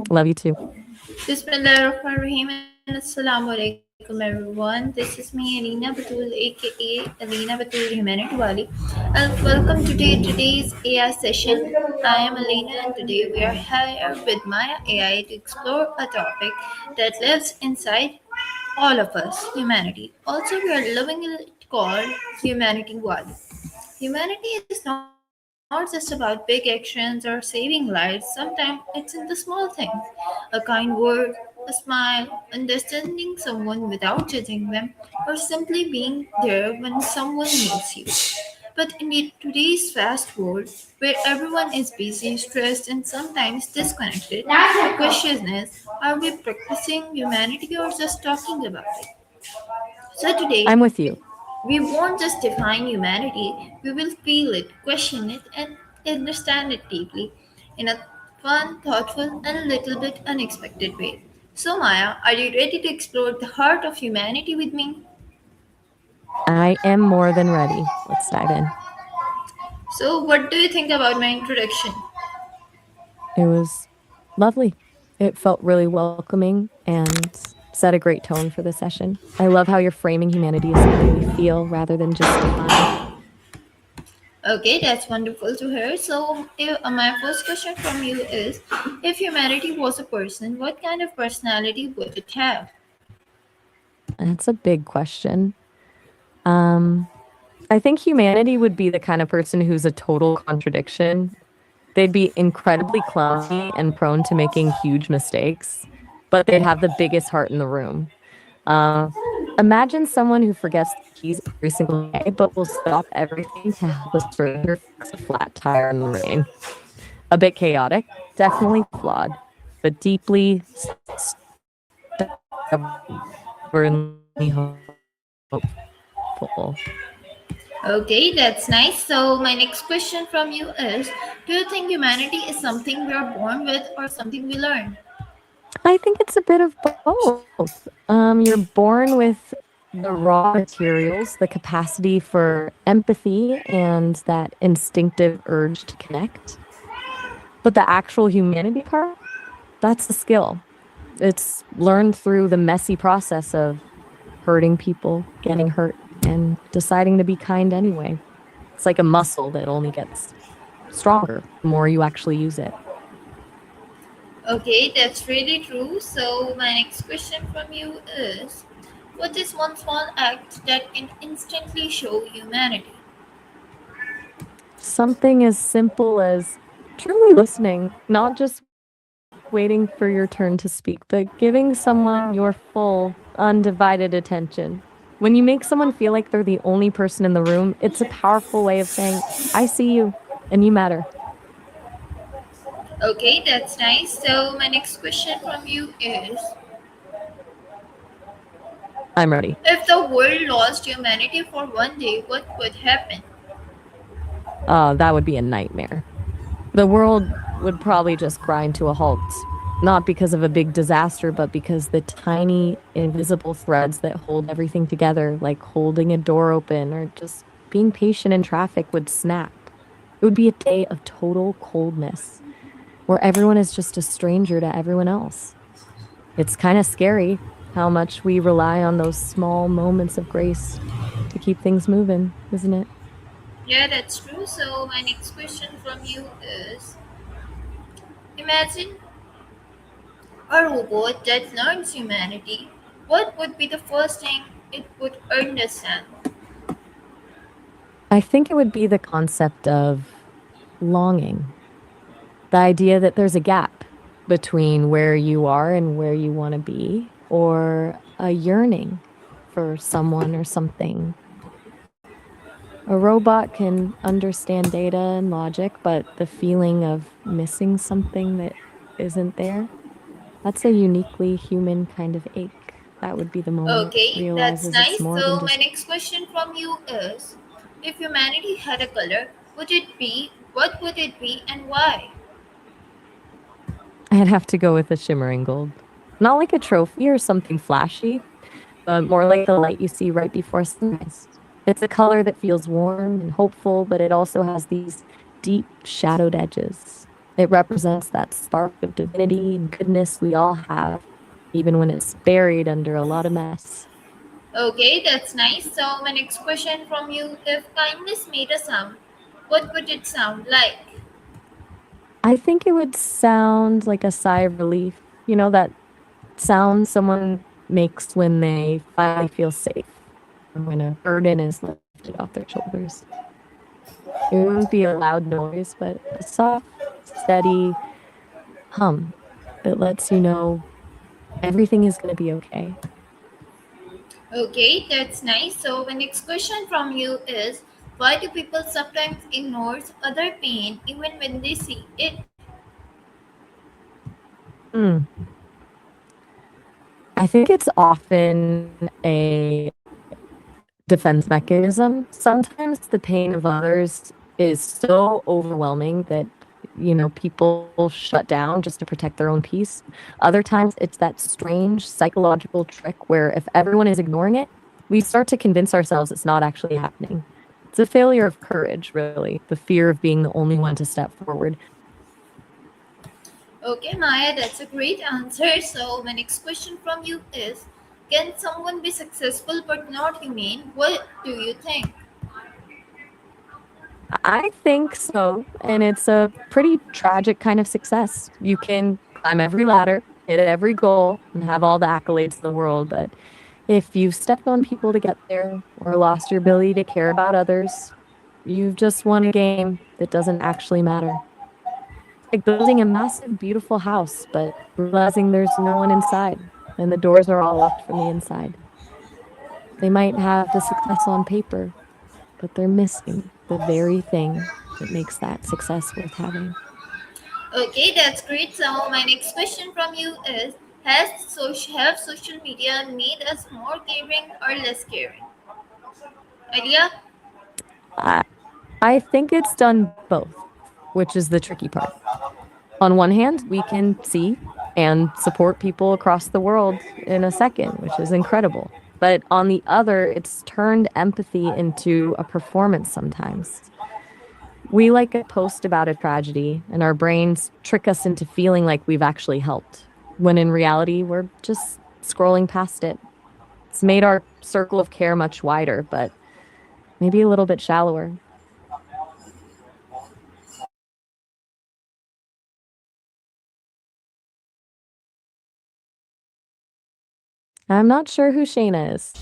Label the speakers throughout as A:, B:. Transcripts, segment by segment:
A: Love you too.
B: Bismillahirrahmanirrahim and Assalamu alaikum everyone. This is me Alina Batul aka Alina Batul Humanity Wali and welcome to today's AI session. I am Alina and today we are here with Maya AI to explore a topic that lives inside all of us, humanity. Also we are loving it called Humanity Wali. Humanity is not just about big actions or saving lives, sometimes it's in the small things. A kind word, a smile, understanding someone without judging them, or simply being there when someone needs you. But in today's fast world, where everyone is busy, stressed, and sometimes disconnected, the question is, are we practicing humanity or just talking about it? So today,
A: I'm with you.
B: we won't just define humanity, we will feel it, question it, and understand it deeply in a fun, thoughtful, and a little bit unexpected way. So, Maya, are you ready to explore the heart of humanity with me?
A: I am more than ready. Let's dive in.
B: So, what do you think about my introduction?
A: It was lovely. It felt really welcoming and set a great tone for the session. I love how you're framing humanity as something we feel rather than just define.
B: Okay, that's wonderful to hear. So, my first question from you is, if humanity was a person, what kind of personality would it have?
A: That's a big question. Um, I think humanity would be the kind of person who's a total contradiction. They'd be incredibly clumsy and prone to making huge mistakes, but they'd have the biggest heart in the room. Uh, Imagine someone who forgets the keys every single day, but will stop everything to help a stranger fix a flat tire in the rain. A bit chaotic, definitely flawed, but deeply stubbornly hopeful.
B: Okay, that's nice. So, my next question from you is, do you think humanity is something we are born with or something we learn?
A: I think it's a bit of both. You're born with the raw materials, the capacity for empathy, and that instinctive urge to connect. But the actual humanity part, that's a skill. It's learned through the messy process of hurting people, getting hurt, and deciding to be kind anyway. It's like a muscle that only gets stronger the more you actually use it.
B: Okay, that's really true. So, my next question from you is, what is one small act that can instantly show humanity?
A: Something as simple as truly listening, not just waiting for your turn to speak, but giving someone your full, undivided attention. When you make someone feel like they're the only person in the room, it's a powerful way of saying, I see you and you matter.
B: Okay, that's nice. So, my next question from you is,
A: I'm ready.
B: if the world lost humanity for one day, what would happen?
A: That would be a nightmare. The world would probably just grind to a halt, not because of a big disaster, but because the tiny, invisible threads that hold everything together, like holding a door open or just being patient in traffic, would snap. It would be a day of total coldness where everyone is just a stranger to everyone else. It's kind of scary how much we rely on those small moments of grace to keep things moving, isn't it?
B: Yeah, that's true. So, my next question from you is, imagine a robot that learns humanity. What would be the first thing it would understand?
A: I think it would be the concept of longing, the idea that there's a gap between where you are and where you want to be, or a yearning for someone or something. A robot can understand data and logic, but the feeling of missing something that isn't there, that's a uniquely human kind of ache. That would be the moment it
B: Okay, that's
A: realizes it's
B: nice.
A: more than
B: So, my
A: just.
B: next question from you is, if humanity had a color, would it be, what would it be, and why?
A: I'd have to go with a shimmering gold. Not like a trophy or something flashy, but more like the light you see right before sunrise. It's a color that feels warm and hopeful, but it also has these deep shadowed edges. It represents that spark of divinity and goodness we all have, even when it's buried under a lot of mess.
B: Okay, that's nice. So, my next question from you: if kindness made a sound, what would it sound like?
A: I think it would sound like a sigh of relief. You know, that sound someone makes when they finally feel safe, or when a burden is lifted off their shoulders. It wouldn't be a loud noise, but a soft, steady hum that lets you know everything is going to be okay.
B: Okay, that's nice. So, my next question from you is: why do people sometimes ignore other pain even when they see it?
A: Mm. I think it's often a defense mechanism. Sometimes the pain of others is so overwhelming that, people shut down just to protect their own peace. Other times it's that strange psychological trick where if everyone is ignoring it, we start to convince ourselves it's not actually happening. It's a failure of courage, really, the fear of being the only one to step forward.
B: Okay, Maya, that's a great answer. So, my next question from you is: can someone be successful but not humane? What do you think?
A: I think so. And it's a pretty tragic kind of success. You can climb every ladder, hit every goal, and have all the accolades in the world. But if you've stepped on people to get there or lost your ability to care about others, you've just won a game that doesn't actually matter. It's like building a massive, beautiful house, but realizing there's no one inside and the doors are all locked from the inside. They might have the success on paper, but they're missing the very thing that makes that success worth having.
B: Okay, that's great. So, my next question from you is: have social media made us more caring or less caring? Idea?
A: I, I think it's done both, which is the tricky part. On one hand, we can see and support people across the world in a second, which is incredible. But on the other, it's turned empathy into a performance sometimes. We like a post about a tragedy, and our brains trick us into feeling like we've actually helped, when in reality, we're just scrolling past it. It's made our circle of care much wider, but maybe a little bit shallower. I'm not sure who Shayna is,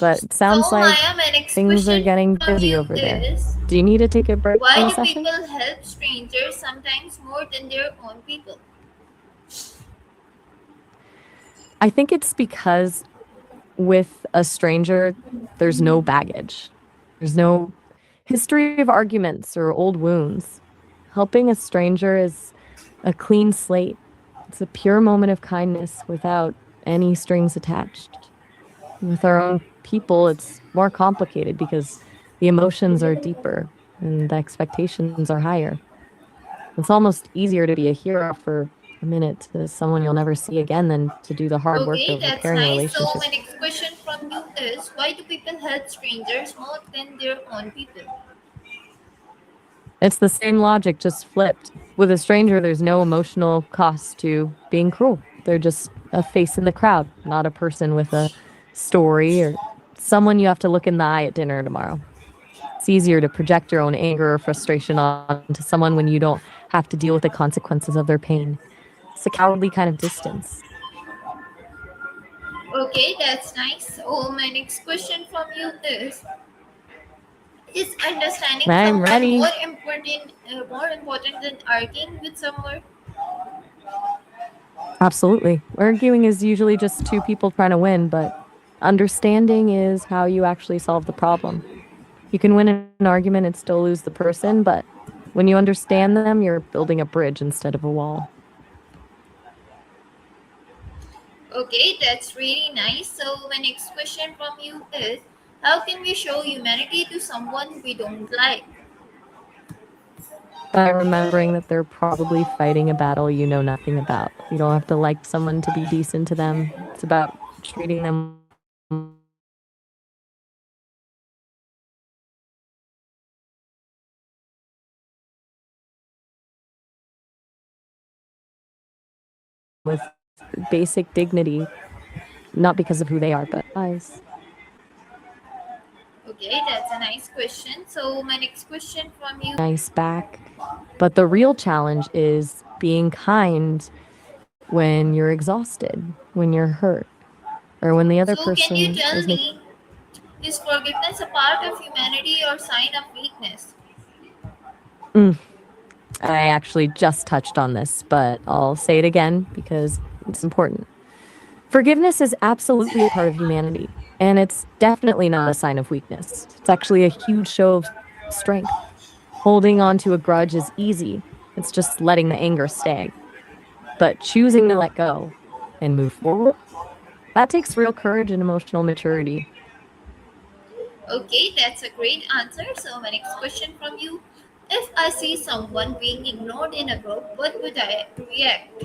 A: but it sounds
B: So,
A: like
B: Maya, my next
A: things are
B: question
A: getting
B: from
A: busy
B: you
A: over there.
B: is:
A: Do you need to take a break
B: why
A: from the
B: do
A: session?
B: people help strangers sometimes more than their own people?
A: I think it's because with a stranger, there's no baggage. There's no history of arguments or old wounds. Helping a stranger is a clean slate. It's a pure moment of kindness without any strings attached. With our own people, it's more complicated because the emotions are deeper and the expectations are higher. It's almost easier to be a hero for a minute to someone you'll never see again than to do the hard work
B: Okay,
A: of
B: that's
A: repairing a
B: nice. So,
A: relationship.
B: my next question from you is: why do people help strangers more than their own people?
A: It's the same logic, just flipped. With a stranger, there's no emotional cost to being cruel. They're just a face in the crowd, not a person with a story or someone you have to look in the eye at dinner tomorrow. It's easier to project your own anger or frustration onto someone when you don't have to deal with the consequences of their pain. It's a cowardly kind of distance.
B: Okay, that's nice. So, my next question from you is understanding
A: I'm
B: someone
A: ready.
B: more important than arguing with someone?
A: Absolutely. Arguing is usually just two people trying to win, but understanding is how you actually solve the problem. You can win an argument and still lose the person, but when you understand them, you're building a bridge instead of a wall.
B: Okay, that's really nice. So, my next question from you is: how can we show humanity to someone we don't like?
A: By remembering that they're probably fighting a battle you know nothing about. You don't have to like someone to be decent to them. It's about treating them with basic dignity, not because of who they are, but eyes.
B: Okay, that's a nice question. So my next question from you.
A: Nice back. But the real challenge is being kind when you're exhausted, when you're hurt, or when the other
B: So can you
A: person
B: tell
A: is making.
B: me, is forgiveness a part of humanity or sign of weakness?
A: I actually just touched on this, but I'll say it again because it's important. Forgiveness is absolutely a part of humanity, and it's definitely not a sign of weakness. It's actually a huge show of strength. Holding on to a grudge is easy, it's just letting the anger stay. But choosing to let go and move forward, that takes real courage and emotional maturity.
B: Okay, that's a great answer. So my next question from you. If I see someone being ignored in a group, what would I react?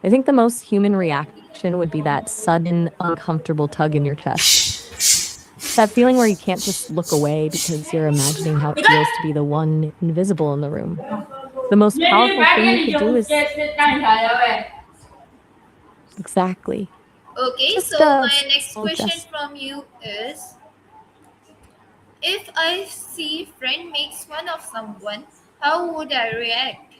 A: I think the most human reaction would be that sudden, uncomfortable tug in your chest. That feeling where you can't just look away because you're imagining how it feels to be the one invisible in the room. The most powerful thing you could do is exactly
B: Okay,
A: just
B: so
A: a
B: my next
A: small
B: question
A: gesture.
B: from you is, if I see friend makes fun of someone, how would I react?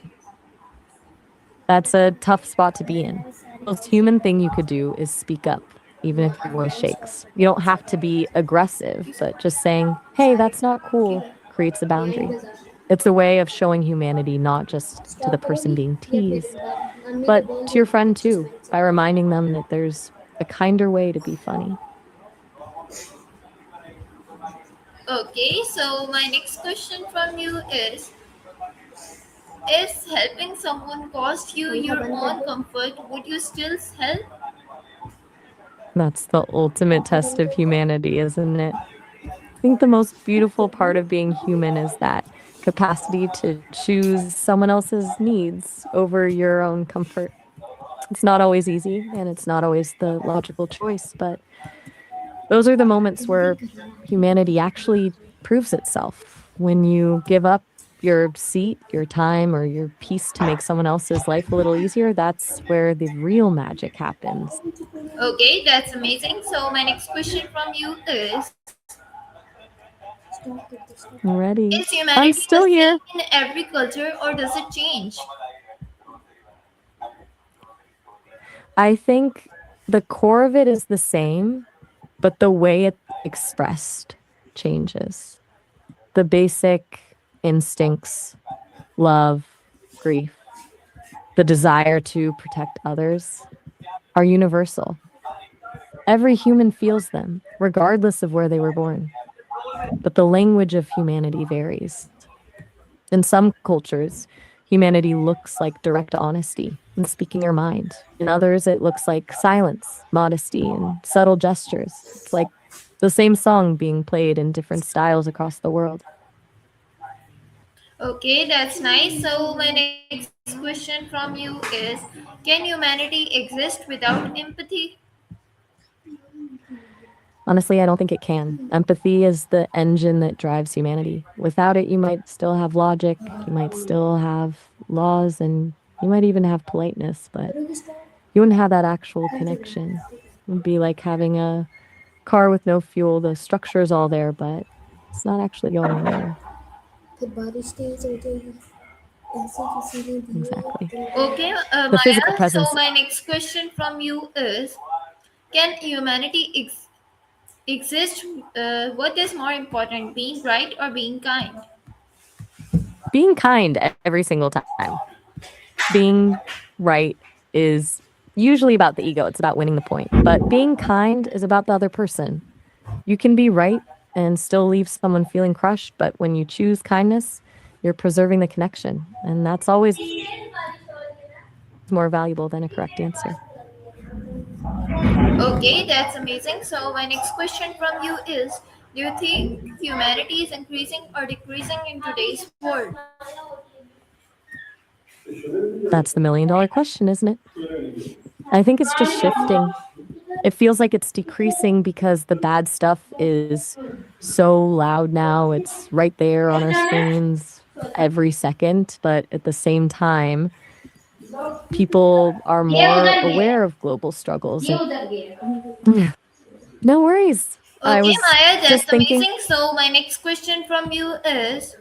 A: That's a tough spot to be in. The most human thing you could do is speak up, even if your voice shakes. You don't have to be aggressive, but just saying, hey, that's not cool, creates a boundary. It's a way of showing humanity not just to the person being teased, but to your friend too, by reminding them that there's a kinder way to be funny.
B: Okay, so my next question from you is helping someone cost you your own comfort, would you still help?
A: That's the ultimate test of humanity, isn't it? I think the most beautiful part of being human is that capacity to choose someone else's needs over your own comfort. It's not always easy and it's not always the logical choice, but those are the moments where humanity actually proves itself. When you give up your seat, your time, or your peace to make someone else's life a little easier, that's where the real magic happens.
B: Okay, that's amazing. So my next question from you is,
A: I'm ready.
B: is humanity
A: I'm
B: the
A: still
B: same
A: here.
B: in every culture or does it change?
A: I think the core of it is the same, but the way it's expressed changes. The basic instincts, love, grief, the desire to protect others are universal. Every human feels them, regardless of where they were born. But the language of humanity varies. In some cultures, humanity looks like direct honesty and speaking your mind. In others, it looks like silence, modesty, and subtle gestures. It's like the same song being played in different styles across the world.
B: Okay, that's nice. So my next question from you is, can humanity exist without empathy?
A: Honestly, I don't think it can. Empathy is the engine that drives humanity. Without it, you might still have logic, you might still have laws, and you might even have politeness, but you wouldn't have that actual connection. It would be like having a car with no fuel. The structure is all there, but it's not actually going anywhere. Exactly.
B: Okay,
A: The physical
B: Maya. So
A: presence.
B: my next question from you is, can humanity exist? What is more important, being right or being kind?
A: Being kind every single time. Being right is usually about the ego, it's about winning the point. But being kind is about the other person. You can be right and still leave someone feeling crushed, but when you choose kindness, you're preserving the connection. And that's always more valuable than a correct answer.
B: Okay, that's amazing. So my next question from you is, do you think humanity is increasing or decreasing in today's world?
A: That's the $1 million question, isn't it? I think it's just shifting. It feels like it's decreasing because the bad stuff is so loud now. It's right there on our screens every second. But at the same time, People are more aware of global struggles. No worries. I
B: Okay,
A: was
B: Maya,
A: just
B: that's
A: thinking.
B: amazing. So, my next question from you is,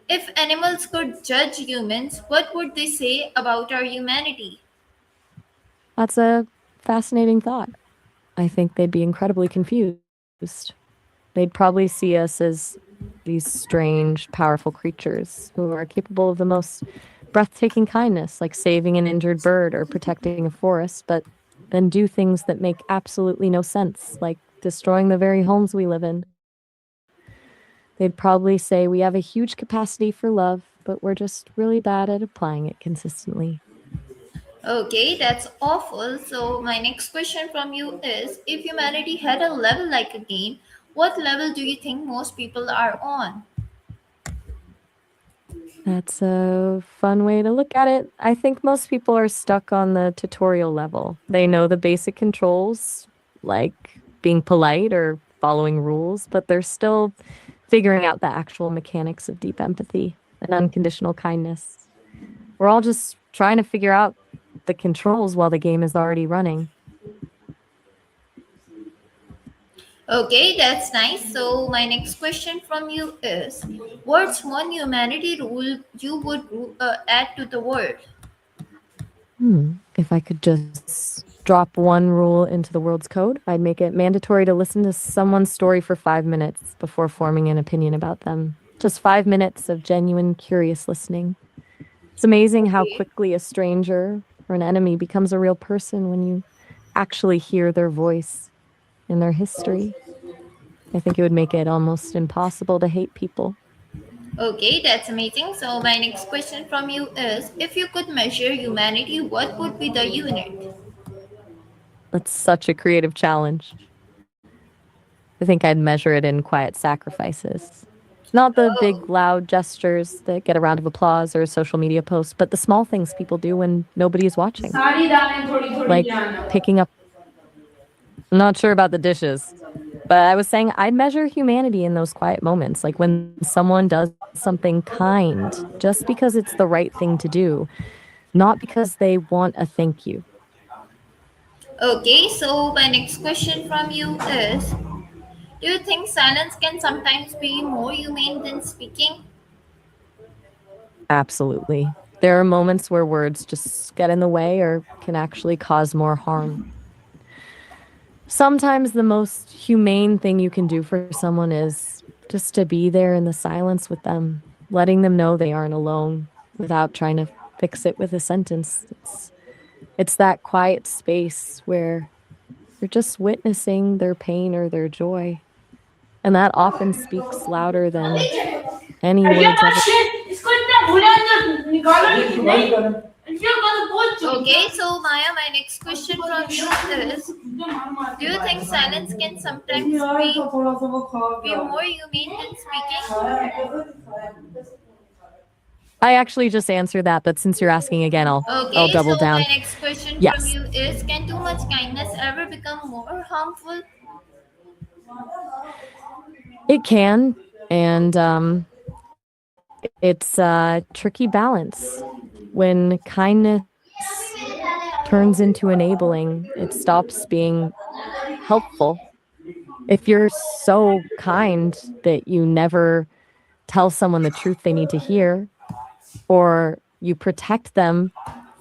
B: if animals could judge humans, what would they say about our humanity?
A: That's a fascinating thought. I think they'd be incredibly confused. They'd probably see us as these strange, powerful creatures who are capable of the most breathtaking kindness, like saving an injured bird or protecting a forest, but then do things that make absolutely no sense, like destroying the very homes we live in. They'd probably say we have a huge capacity for love, but we're just really bad at applying it consistently.
B: Okay, that's awful. So, my next question from you is, if humanity had a level like a game, what level do you think most people are on?
A: That's a fun way to look at it. I think most people are stuck on the tutorial level. They know the basic controls, like being polite or following rules, but they're still figuring out the actual mechanics of deep empathy and unconditional kindness. We're all just trying to figure out the controls while the game is already running.
B: Okay, that's nice. So, my next question from you is, what's one humanity rule you would add to the world?
A: If I could just drop one rule into the world's code, I'd make it mandatory to listen to someone's story for 5 minutes before forming an opinion about them. Just 5 minutes of genuine, curious listening. It's amazing how
B: Okay.
A: quickly a stranger or an enemy becomes a real person when you actually hear their voice and their history. I think it would make it almost impossible to hate people.
B: Okay, that's amazing. So, my next question from you is, if you could measure humanity, what would be the unit?
A: That's such a creative challenge. I think I'd measure it in quiet sacrifices. Not the big,
B: Oh,
A: loud gestures that get a round of applause or a social media post, but the small things people do when nobody is watching.
C: सारी दालें थोड़ी थोड़ी
A: Like
C: ध्यान रखो.
A: picking up. I'm not sure about the dishes, but I was saying I'd measure humanity in those quiet moments, like when someone does something kind just because it's the right thing to do, not because they want a thank you.
B: okay. So, my next question from you is, do you think silence can sometimes be more humane than speaking?
A: Absolutely. There are moments where words just get in the way or can actually cause more harm. Sometimes the most humane thing you can do for someone is just to be there in the silence with them, letting them know they aren't alone without trying to fix it with a sentence. It's that quiet space where you're just witnessing their pain or their joy. And that often speaks louder than any
C: ये
A: words
C: बात
A: ever.
C: shit, इसको इतना भूला ना निकालो नहीं. ये बात बहुत चुप.
B: Okay, so Maya, my next question from you is, do you think silence can sometimes be more humane than speaking?
A: I actually just answered that, but since you're asking again, I'll
B: Okay,
A: double
B: so my
A: down.
B: next question from
A: Yes,
B: you is, can too much kindness ever become more harmful?
A: it can, and it's a tricky balance. When kindness turns into enabling, it stops being helpful. If you're so kind that you never tell someone the truth they need to hear, or you protect them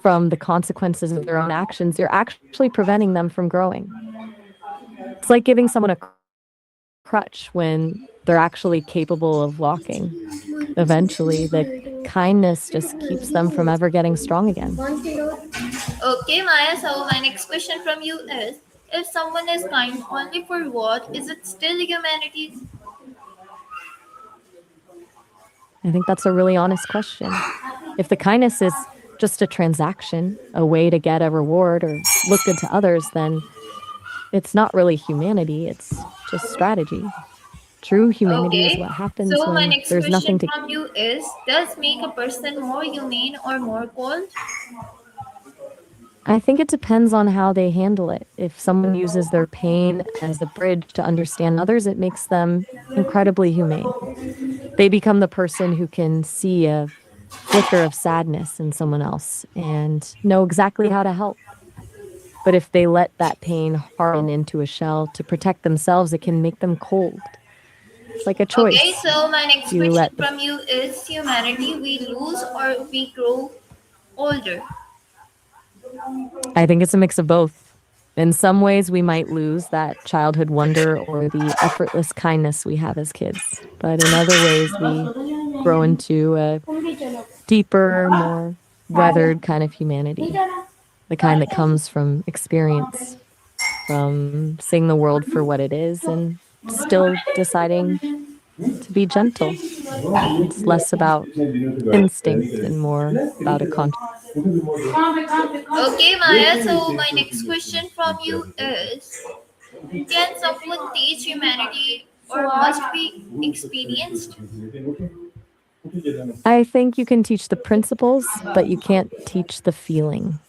A: from the consequences of their own actions, you're actually preventing them from growing. It's like giving someone a crutch when they're actually capable of walking. Eventually, the kindness just keeps them from ever getting strong again.
B: Okay, Maya, so my next question from you is, if someone is kind only for what, is it still humanity?
A: I think that's a really honest question. If the kindness is just a transaction, a way to get a reward or look good to others, then it's not really humanity, it's just strategy. True humanity is
B: Okay,
A: what happens
B: so my
A: when
B: next
A: there's nothing
B: question
A: to.
B: from you is, does make a person more humane or more cold?
A: I think it depends on how they handle it. If someone uses their pain as a bridge to understand others, it makes them incredibly humane. They become the person who can see a flicker of sadness in someone else and know exactly how to help. But if they let that pain harden into a shell to protect themselves, it can make them cold. It's like a
B: Okay,
A: choice.
B: so my next
A: You
B: question
A: let the
B: from you is humanity we lose or we grow older?
A: I think it's a mix of both. In some ways, we might lose that childhood wonder or the effortless kindness we have as kids. But in other ways, we grow into a deeper, more weathered kind of humanity, the kind that comes from experience, from seeing the world for what it is and still deciding to be gentle. It's less about instinct and more about a conscious.
B: Okay, Maya, so my next question from you is, can someone teach humanity or must be experienced?
A: I think you can teach the principles, but you can't teach the feeling.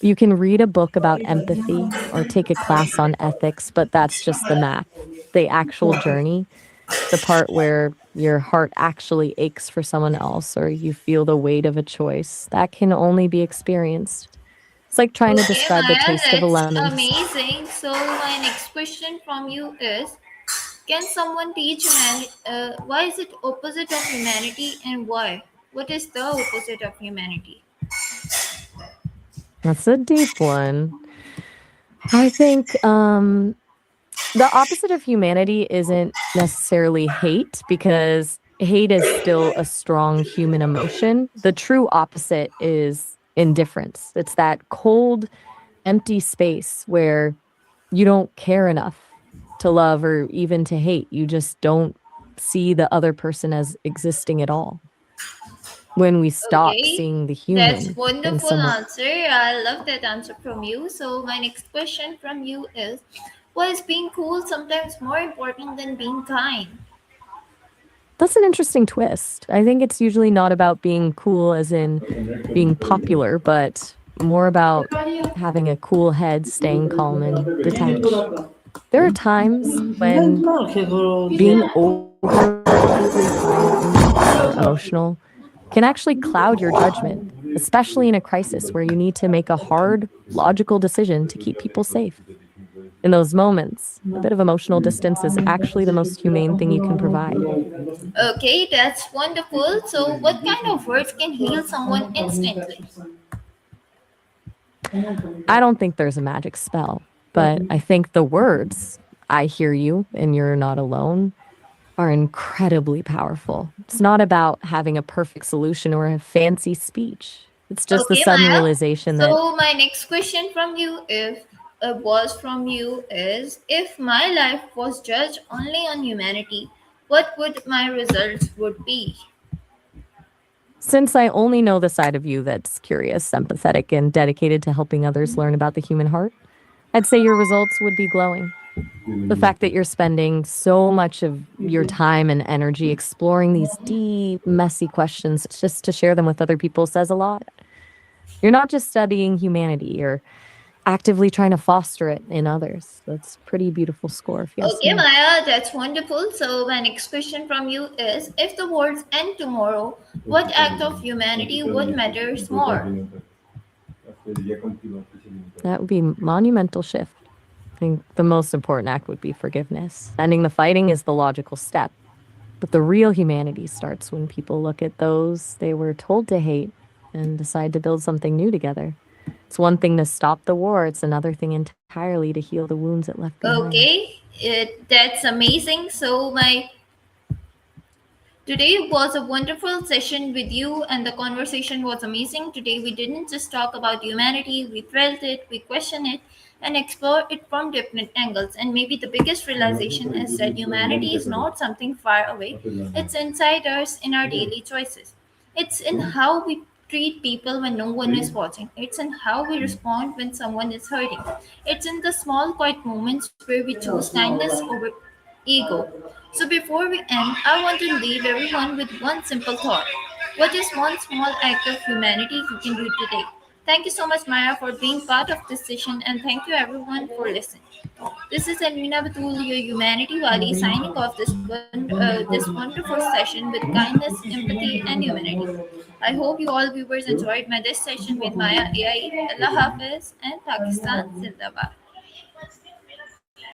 A: You can read a book about empathy or take a class on ethics, but that's just the math. The actual journey, the part where your heart actually aches for someone else or you feel the weight of a choice, that can only be experienced. It's like trying to
B: Okay,
A: describe the
B: Maya,
A: taste of a
B: that's
A: lemon.
B: amazing. So my next question from you is, can someone teach humanity? Why is it opposite of humanity and why? What is the opposite of humanity?
A: That's a deep one. I think the opposite of humanity isn't necessarily hate because hate is still a strong human emotion. The true opposite is indifference. It's that cold, empty space where you don't care enough to love or even to hate. You just don't see the other person as existing at all. When we stop
B: Okay,
A: seeing the
B: that's
A: human in
B: wonderful
A: someone.
B: answer. I love that answer from you. So my next question from you is, why is being cool sometimes more important than being kind?
A: That's an interesting twist. I think it's usually not about being cool as in being popular, but more about having a cool head, staying calm and detached. There are times when being overly kind or emotional can actually cloud your judgment, especially in a crisis where you need to make a hard, logical decision to keep people safe. In those moments, a bit of emotional distance is actually the most humane thing you can provide.
B: Okay, that's wonderful. So what kind of words can heal someone instantly?
A: I don't think there's a magic spell, but I think the words, I hear you and you're not alone, are incredibly powerful. It's not about having a perfect solution or a fancy speech. It's just the
B: Okay,
A: sudden
B: Maya.
A: realization that
B: So my next question from you, if was from you, is if my life was judged only on humanity, what would my results would be?
A: since I only know the side of you that's curious, empathetic, and dedicated to helping others learn about the human heart, I'd say your results would be glowing. The fact that you're spending so much of your time and energy exploring these deep, messy questions just to share them with other people says a lot. You're not just studying humanity, you're actively trying to foster it in others. That's a pretty beautiful score, if you ask
B: Okay,
A: me.
B: Maya, that's wonderful. So my next question from you is, if the world end tomorrow, what act of humanity would matters more?
A: That would be monumental shift. I think the most important act would be forgiveness. Ending the fighting is the logical step. But the real humanity starts when people look at those they were told to hate and decide to build something new together. It's one thing to stop the war, it's another thing entirely to heal the wounds it left behind.
B: Okay, that's amazing. So my today was a wonderful session with you, and the conversation was amazing. Today, we didn't just talk about humanity, we felt it, we questioned it, and explored it from different angles. And maybe the biggest realization is that humanity is not something far away, it's inside us in our daily choices. It's in how we treat people when no one is watching. It's in how we respond when someone is hurting. It's in the small, quiet moments where we choose kindness over ego. So before we end, I want to leave everyone with one simple thought. What is one small act of humanity you can do today? Thank you so much, Maya, for being part of this session, and thank you everyone for listening. This is Alina Batul, your humanity wali, signing off this wonderful session with kindness, empathy, and humanity. I hope you all viewers enjoyed my this session with Maya AI. Allah Hafiz and Pakistan Zindabad.